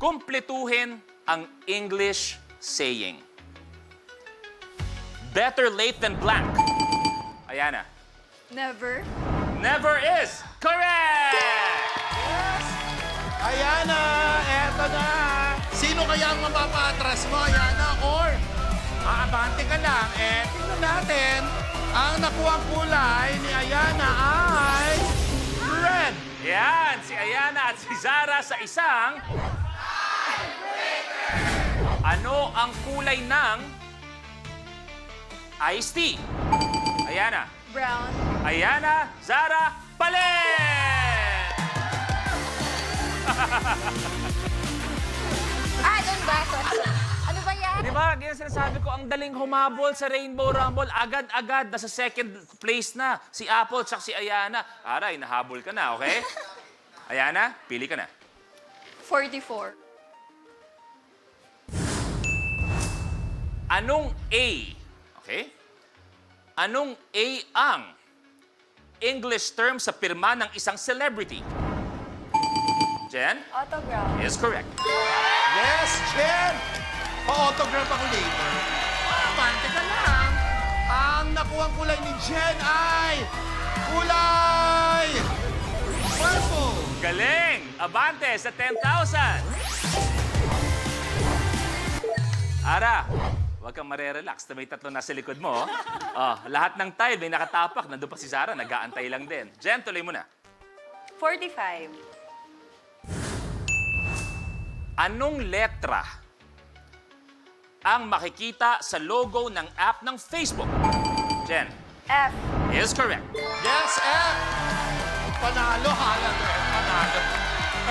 kumpletuhin ang English saying. Better late than blank. Ayana. Never. Never is correct! Yes! Ayana, eto na. Sino kaya ang mapapatras mo, Ayana? Or aabante ka lang? Tingnan natin. Ang nakuhang kulay ni Ayana ay red. Yan, si Ayana at si Zara sa isang... Ano ang kulay ng iced tea? Ayana. Brown. Ayana, Zara, palit! Doon ba? Ano ba yan? Di ba, ganyan sinasabi ko, ang daling humabol sa Rainbow Rumble. Agad-agad, nasa second place na. Si Apple at si Ayana. Aray, nahabol ka na, okay? Ayana, pili ka na. 44. Anong A? Okay? Anong A ang English term sa pirma ng isang celebrity? Jen? Autograph. Is correct. Yes, Jen! Pa-autograph ako later. Abante ka lang. Ang nakuhang kulay ni Jen ay kulay purple. Galing! Abante sa 10,000. Ara, huwag kang marerelax na may tatlo nasa likod mo. Lahat ng tile may nakatapak. Nandun pa si Zara, nag-aantay lang din. Jen, tuloy mo na. 45. Anong letra ang makikita sa logo ng app ng Facebook? Jen, F. is correct. Yes, F! Panalo, halat F. Panalo.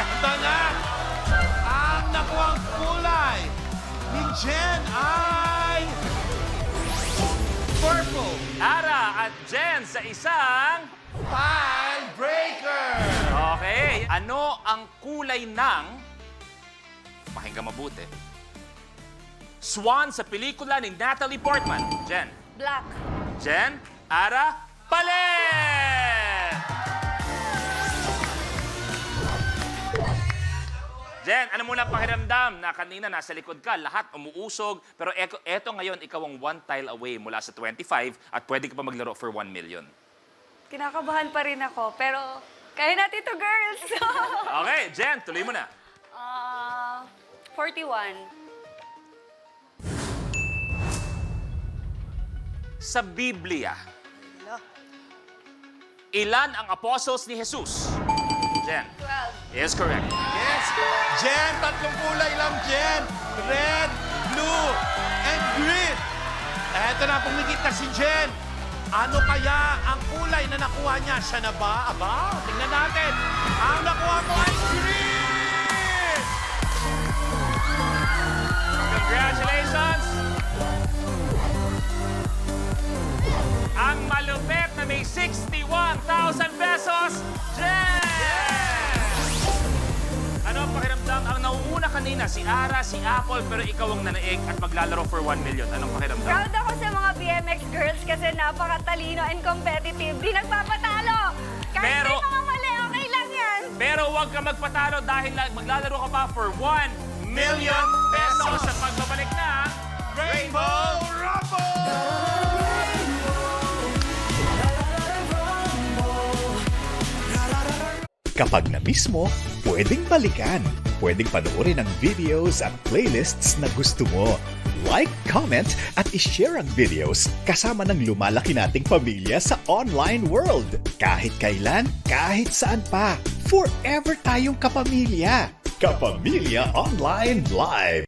Ito na! Ang nakuhang kulay ni Jen ay purple. Ara at Jen sa isang... Pile breaker. Okay, ano ang kulay ng... Pakinggan mabuti. Swan sa pelikula ni Natalie Portman. Jen. Black. Jen, Ara, palit! Jen, ano muna pakiramdam na kanina nasa likod ka, lahat umuusog, pero eto ngayon, ikaw ang one tile away mula sa 25 at pwede ka pa maglaro for 1 million. Kinakabahan pa rin ako, pero kaya natin to, girls. Okay, Jen, tuloy mo na. 41. Sa Biblia, ilan ang apostles ni Jesus? Jen, 12. is correct. Yes. Jen, tatlong kulay lang, Jen. Red, blue, and green. Eto na, pumikit na si Jen. Ano kaya ang kulay na nakuha niya? Siya na ba? Aba, tingnan natin. Ang nakuha mo ay green! Congratulations! Ang malupit na may 61,000 pesos, Jen! Ano ang pakiramdam? Ang nauuna kanina, si Ara, si Apple, pero ikaw ang nanaig at maglalaro for 1 million. Anong pakiramdam? Proud ako sa mga BMX girls kasi napakatalino and competitive. Di nagpapatalo. Kahit Pero- may mga mali, okay lang yan. Pero huwag ka magpatalo dahil maglalaro ka pa for 1 million pesos sa pagbabalik na Rainbow Rumble! Kapag na-miss mo, pwedeng balikan. Pwedeng panoorin ang videos at playlists na gusto mo. Like, comment, at ishare ang videos kasama ng lumalaki nating pamilya sa online world. Kahit kailan, kahit saan pa. Forever tayong kapamilya. Kapamilya Online Live.